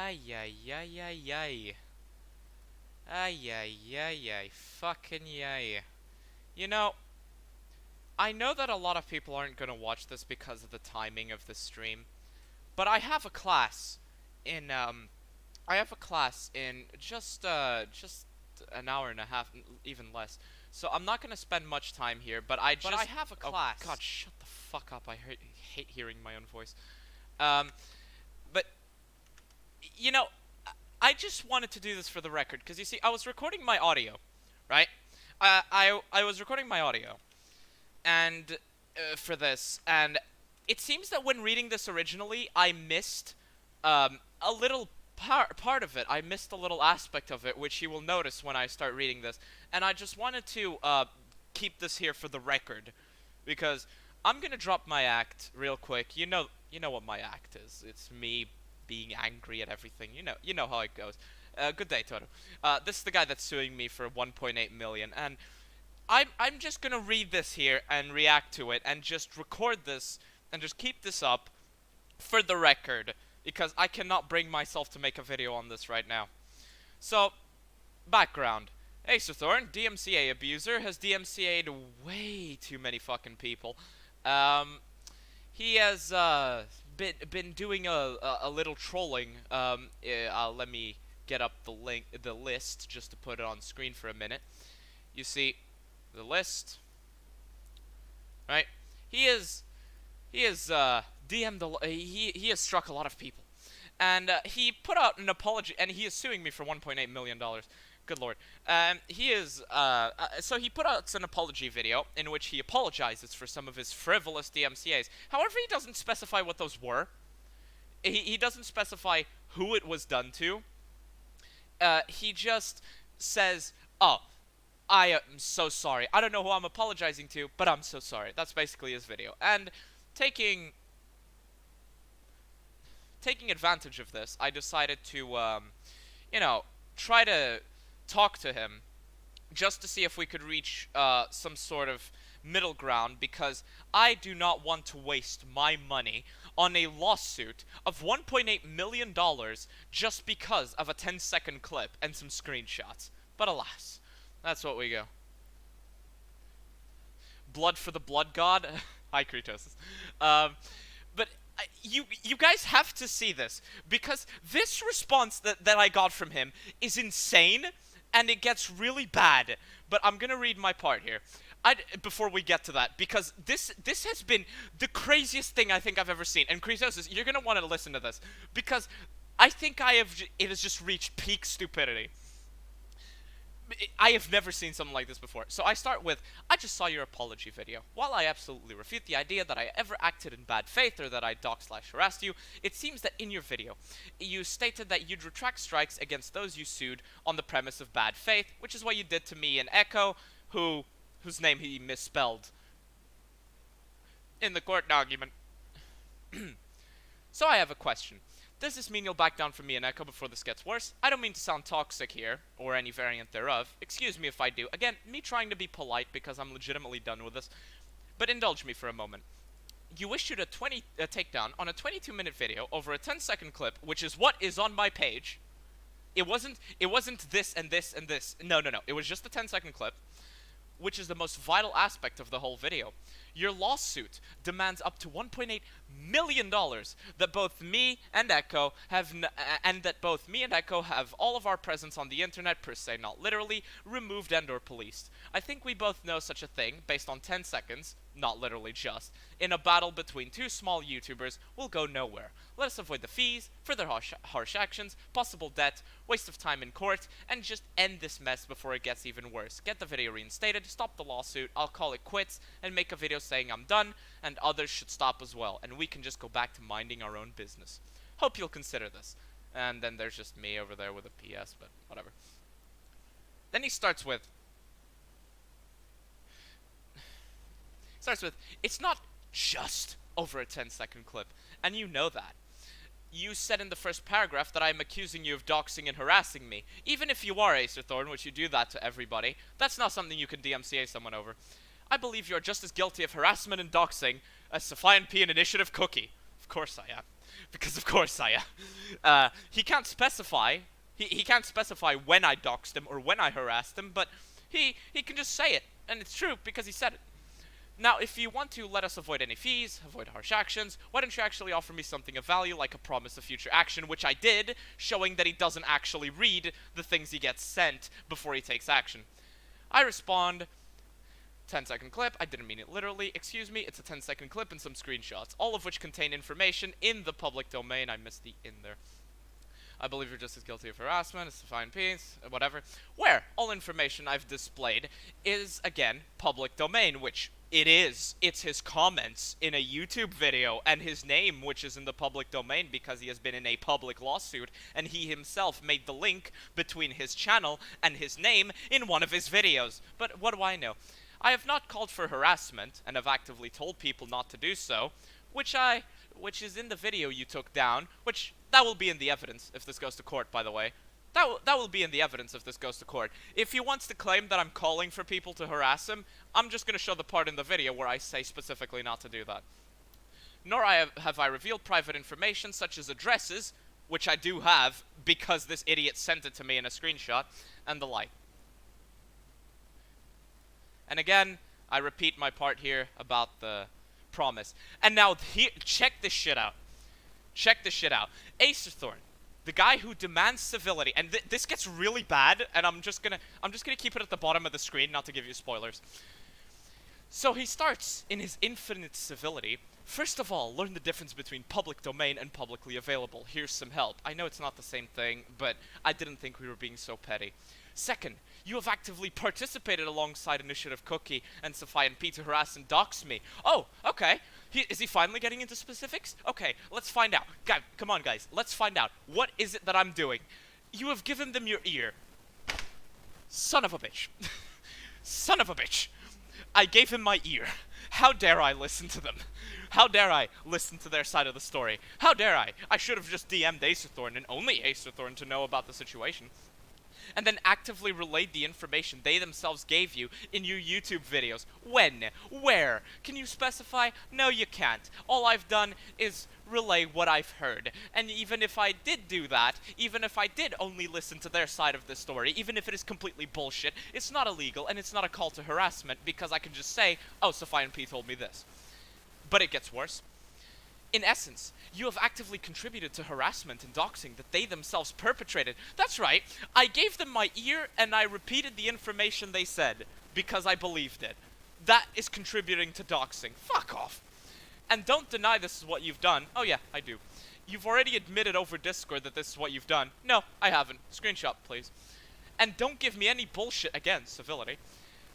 Ay, ay, ay, ay, ay. Ay, ay, ay, ay. Fucking yay. You know, I know that a lot of people aren't gonna watch this because of the timing of the stream, but I have a class in, I have a class in just an hour and a half, even less. So I'm not gonna spend much time here, but I have a class. Oh, God, shut the fuck up. I hate hearing my own voice. Um, but, you know, I just wanted to do this for the record, because you see, I was recording my audio, right? I was recording my audio, and, for this, and it seems that when reading this originally, I missed, a little part of it. I missed a little aspect of it, which you will notice when I start reading this, and I just wanted to, keep this here for the record, because I'm gonna drop my act real quick. You know what my act is. It's me being angry at everything. You know how it goes. Good day, Toto. This is the guy that's suing me for 1.8 million, and I'm just gonna read this here and react to it, and just record this, and just keep this up for the record, because I cannot bring myself to make a video on this right now. So, background. Acer Thorn, DMCA Abuser, has DMCA'd way too many fucking people. He has, been doing a little trolling. Let me get up the list, just to put it on screen for a minute. You see, the list, right? He has DM'd he has struck a lot of people, and he put out an apology, and he is suing me for $1.8 million. Good lord. So he put out an apology video in which he apologizes for some of his frivolous DMCAs. However, he doesn't specify what those were. He doesn't specify who it was done to. He just says, "Oh, I am so sorry. I don't know who I'm apologizing to, but I'm so sorry." That's basically his video. And taking advantage of this, I decided to, try to talk to him, just to see if we could reach some sort of middle ground, because I do not want to waste my money on a lawsuit of $1.8 million just because of a 10-second clip and some screenshots. But alas, that's what we go. Blood for the blood god? Hi, Kratos. But you guys have to see this, because this response that I got from him is insane, and it gets really bad. But I'm gonna read my part here. Before we get to that, because this has been the craziest thing I think I've ever seen. And Kratos, you're gonna want to listen to this, because I think it has just reached peak stupidity. I have never seen something like this before. So I start with, "I just saw your apology video. While I absolutely refute the idea that I ever acted in bad faith or that I doxed/harassed you, it seems that in your video, you stated that you'd retract strikes against those you sued on the premise of bad faith, which is what you did to me and Echo, whose name he misspelled in the court document." So I have a question. Does this mean you'll back down from me and Echo before this gets worse? I don't mean to sound toxic here, or any variant thereof. Excuse me if I do. Again, me trying to be polite because I'm legitimately done with this. But indulge me for a moment. You issued a takedown on a 22-minute video over a 10-second clip, which is what is on my page. It wasn't this and this and this. No. It was just a 10-second clip, which is the most vital aspect of the whole video. Your lawsuit demands up to $1.8 million that both me and Echo have, and that both me and Echo have all of our presence on the internet, per se, not literally, removed and or policed. I think we both know such a thing, based on 10 seconds, not literally just, in a battle between two small YouTubers will go nowhere. Let us avoid the fees, further harsh actions, possible debt, waste of time in court, and just end this mess before it gets even worse. Get the video reinstated, stop the lawsuit, I'll call it quits, and make a video saying I'm done, and others should stop as well, and we can just go back to minding our own business. Hope you'll consider this. And then there's just me over there with a PS, but whatever. Then he starts with, "It's not just over a 10-second clip, and you know that. You said in the first paragraph that I'm accusing you of doxing and harassing me. Even if you are Acer Thorn, which you do that to everybody, that's not something you can DMCA someone over. I believe you are just as guilty of harassment and doxing as Sophian P and Initiative Cookie." Of course I am. Because of course I am. He can't specify. He can't specify when I doxed him or when I harassed him, but he can just say it. And it's true because he said it. Now, if you want to let us avoid any fees, avoid harsh actions, why don't you actually offer me something of value like a promise of future action, which I did, showing that he doesn't actually read the things he gets sent before he takes action. I respond, 10-second clip, I didn't mean it literally, excuse me, it's a 10-second clip and some screenshots, all of which contain information in the public domain. I missed the in there. I believe you're just as guilty of harassment as a fine piece, whatever. Where all information I've displayed is, again, public domain, which it is. It's his comments in a YouTube video, and his name, which is in the public domain because he has been in a public lawsuit, and he himself made the link between his channel and his name in one of his videos. But what do I know? I have not called for harassment, and have actively told people not to do so, which is in the video you took down, which, that will be in the evidence if this goes to court, by the way. That will be in the evidence if this goes to court. If he wants to claim that I'm calling for people to harass him, I'm just gonna show the part in the video where I say specifically not to do that. Nor have I revealed private information such as addresses, which I do have because this idiot sent it to me in a screenshot, and the like. And again, I repeat my part here about the promise. And now, check this shit out. Check this shit out. Acerthorn, the guy who demands civility, and this gets really bad, and I'm just gonna keep it at the bottom of the screen, not to give you spoilers. So he starts in his infinite civility. First of all, learn the difference between public domain and publicly available. Here's some help. I know it's not the same thing, but I didn't think we were being so petty. Second, you have actively participated alongside Initiative Cookie and Sophia and P to harass and dox me. Oh, okay. Is he finally getting into specifics? Okay, let's find out. Come on, guys. Let's find out. What is it that I'm doing? You have given them your ear. Son of a bitch. Son of a bitch. I gave him my ear. How dare I listen to them? How dare I listen to their side of the story? How dare I? I should have just DM'd Acerthorn and only Acerthorn to know about the situation. And then actively relayed the information they themselves gave you in your YouTube videos. When? Where? Can you specify? No, you can't. All I've done is relay what I've heard. And even if I did do that, even if I did only listen to their side of the story, even if it is completely bullshit, it's not illegal and it's not a call to harassment because I can just say, oh, Sophia and P told me this. But it gets worse. In essence, you have actively contributed to harassment and doxing that they themselves perpetrated. That's right, I gave them my ear and I repeated the information they said, because I believed it. That is contributing to doxing. Fuck off. And don't deny this is what you've done. Oh yeah, I do. You've already admitted over Discord that this is what you've done. No, I haven't. Screenshot, please. And don't give me any bullshit, again, civility,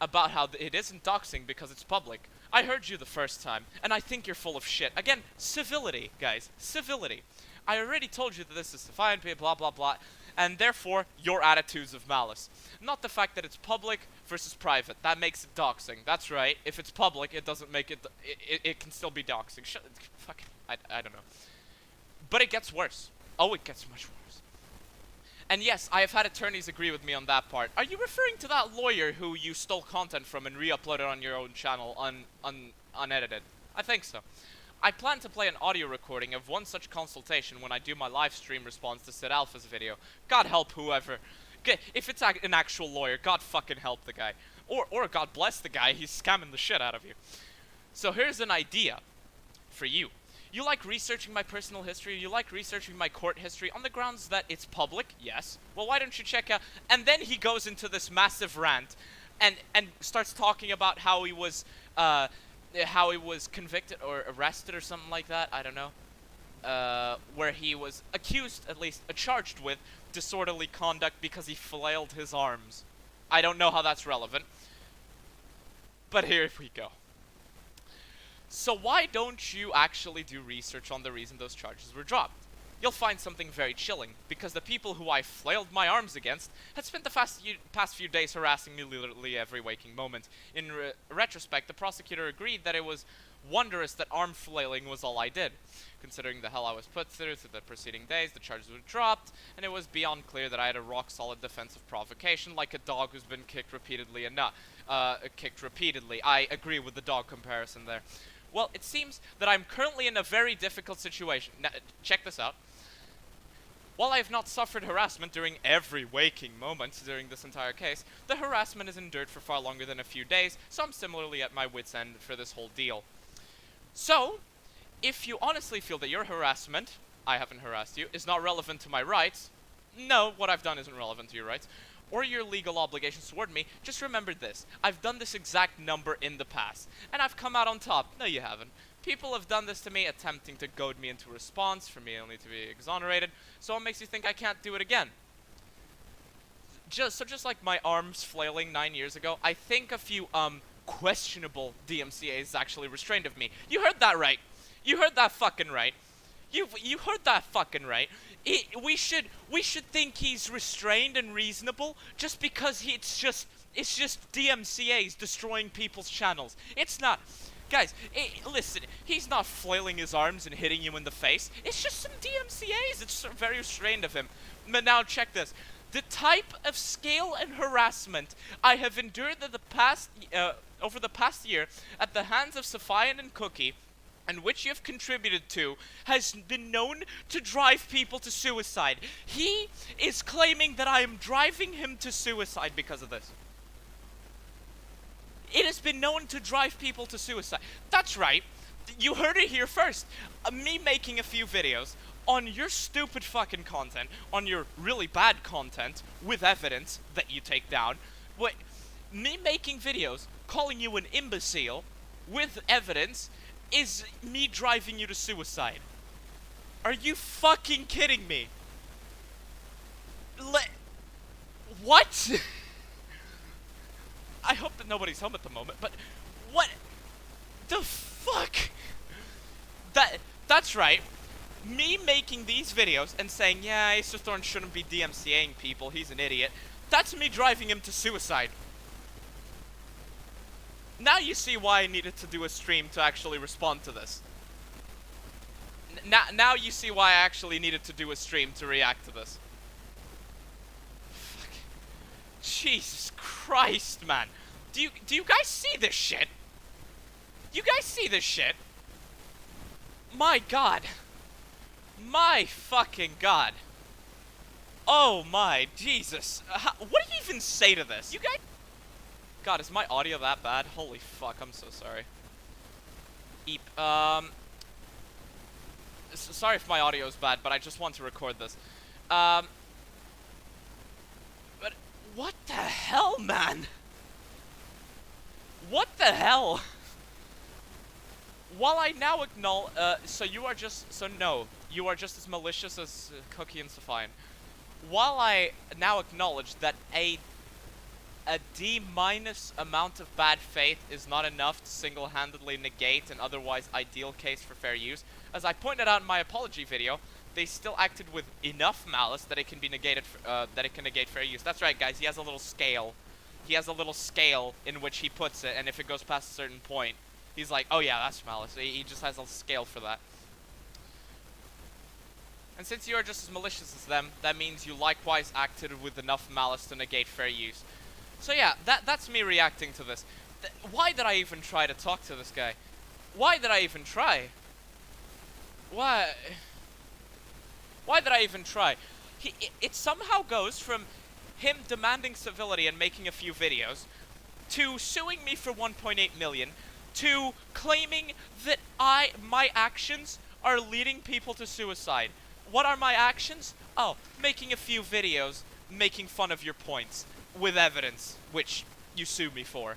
about how it isn't doxing because it's public. I heard you the first time, and I think you're full of shit. Again, civility, guys. Civility. I already told you that this is defiant, blah, blah, blah, and therefore, your attitudes of malice. Not the fact that it's public versus private. That makes it doxing. That's right. If it's public, it doesn't make it... It can still be doxing. Fuck. I don't know. But it gets worse. Oh, it gets much worse. And yes, I have had attorneys agree with me on that part. Are you referring to that lawyer who you stole content from and re-uploaded on your own channel unedited? I think so. I plan to play an audio recording of one such consultation when I do my live stream response to Sid Alpha's video. God help whoever. If it's an actual lawyer, God fucking help the guy. Or God bless the guy, he's scamming the shit out of you. So here's an idea for you. You like researching my personal history, you like researching my court history on the grounds that it's public, yes. Well, why don't you check out... And then he goes into this massive rant and starts talking about how he was convicted or arrested or something like that, I don't know. Where he was accused, at least, charged with disorderly conduct because he flailed his arms. I don't know how that's relevant. But here we go. So why don't you actually do research on the reason those charges were dropped? You'll find something very chilling, because the people who I flailed my arms against had spent the past few days harassing me literally every waking moment. In retrospect, the prosecutor agreed that it was wondrous that arm flailing was all I did. Considering the hell I was put through the preceding days, the charges were dropped, and it was beyond clear that I had a rock-solid defensive provocation, like a dog who's been kicked repeatedly and not kicked repeatedly. I agree with the dog comparison there. Well, it seems that I'm currently in a very difficult situation. Now, check this out. While I have not suffered harassment during every waking moment during this entire case, the harassment is endured for far longer than a few days, so I'm similarly at my wit's end for this whole deal. So, if you honestly feel that your harassment, I haven't harassed you, is not relevant to my rights, no, what I've done isn't relevant to your rights, or your legal obligations toward me, just remember this. I've done this exact number in the past, and I've come out on top. No, you haven't. People have done this to me, attempting to goad me into a response for me only to be exonerated, so what makes you think I can't do it again? Just like my arms flailing 9 years ago, I think a few, questionable DMCAs actually restrained of me. You heard that right. You heard that fucking right. You heard that fucking right. We should think he's restrained and reasonable just because it's just DMCAs destroying people's channels. It's not. Guys, listen, he's not flailing his arms and hitting you in the face. It's just some DMCAs. It's very restrained of him. But now check this. The type of scale and harassment I have endured over the past year at the hands of Sophian and Cookie, and which you have contributed to, has been known to drive people to suicide. He is claiming that I am driving him to suicide because of this. It has been known to drive people to suicide. That's right. You heard it here first. Me making a few videos on your stupid fucking content, on your really bad content, with evidence that you take down. Me making videos calling you an imbecile with evidence is me driving you to suicide. Are you fucking kidding me? What? I hope that nobody's home at the moment, but what the fuck? That's right. Me making these videos and saying, yeah, Ace of Thorns shouldn't be DMCAing people, he's an idiot. That's me driving him to suicide. Now you see why I needed to do a stream to actually respond to this. Now you see why I actually needed to do a stream to react to this. Fuck. Jesus Christ, man. Do you guys see this shit? You guys see this shit? My God. My fucking God. Oh my Jesus. What do you even say to this? You guys... God, is my audio that bad? Holy fuck, I'm so sorry. Eep. Sorry if my audio is bad, but I just want to record this. But what the hell, man? What the hell? While I now acknowledge, you are just as malicious as Cookie and Sophian. While I now acknowledge that a D- amount of bad faith is not enough to single-handedly negate an otherwise ideal case for fair use, as I pointed out in my apology video, they still acted with enough malice that it can be negated, that it can negate fair use. That's right, guys, he has a little scale. He has a little scale in which he puts it, and if it goes past a certain point, he's like, oh yeah, that's malice. He just has a scale for that. And since you are just as malicious as them, that means you likewise acted with enough malice to negate fair use. So yeah, that's me reacting to this. Why did I even try to talk to this guy? Why did I even try? Why did I even try? It somehow goes from him demanding civility and making a few videos, to suing me for 1.8 million, to claiming that my actions are leading people to suicide. What are my actions? Oh, making a few videos, making fun of your points, with evidence, which you sue me for.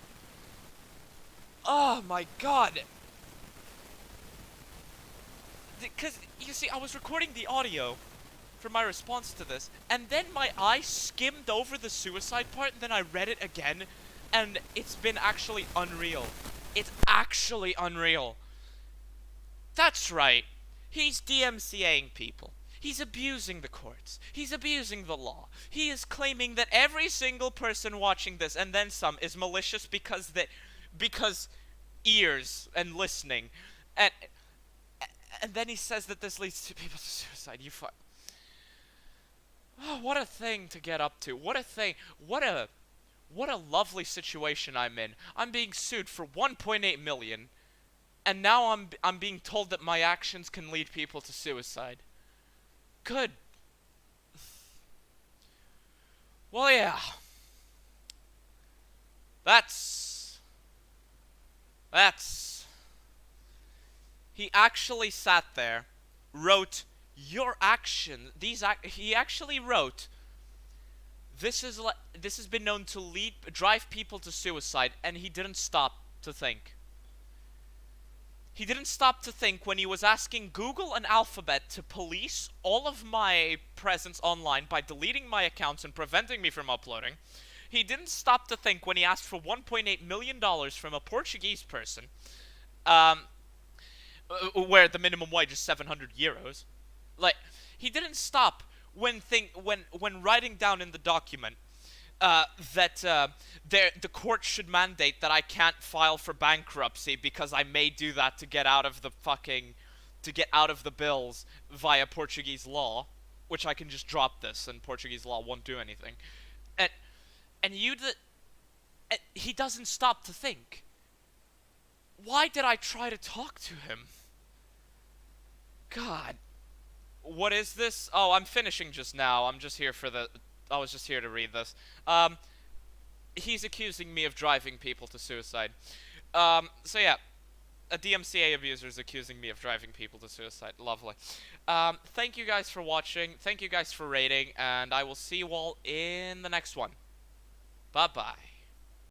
Oh my God. Because, you see, I was recording the audio for my response to this, and then my eye skimmed over the suicide part, and then I read it again, and it's been actually unreal. It's actually unreal. That's right. He's DMCAing people. He's abusing the courts. He's abusing the law. He is claiming that every single person watching this, and then some, is malicious because ears and listening. And then he says that this leads to people to suicide. Oh, what a thing to get up to. What a thing. What a lovely situation I'm in. I'm being sued for 1.8 million And now I'm being told that my actions can lead people to suicide. Good. Well, yeah. That's... He actually sat there, wrote, your action, he actually wrote, this has been known to drive people to suicide, and he didn't stop to think. He didn't stop to think when he was asking Google and Alphabet to police all of my presence online by deleting my accounts and preventing me from uploading. He didn't stop to think when he asked for $1.8 million from a Portuguese person, where the minimum wage is 700 euros. Like, he didn't stop when writing down in the document that the court should mandate that I can't file for bankruptcy because I may do that to get out of the bills via Portuguese law, which I can just drop this and Portuguese law won't do anything. And he doesn't stop to think. Why did I try to talk to him? God. What is this? Oh, I'm finishing just now. I was just here to read this. He's accusing me of driving people to suicide. So yeah. A DMCA abuser is accusing me of driving people to suicide. Lovely. Thank you guys for watching. Thank you guys for rating. And I will see you all in the next one. Bye-bye.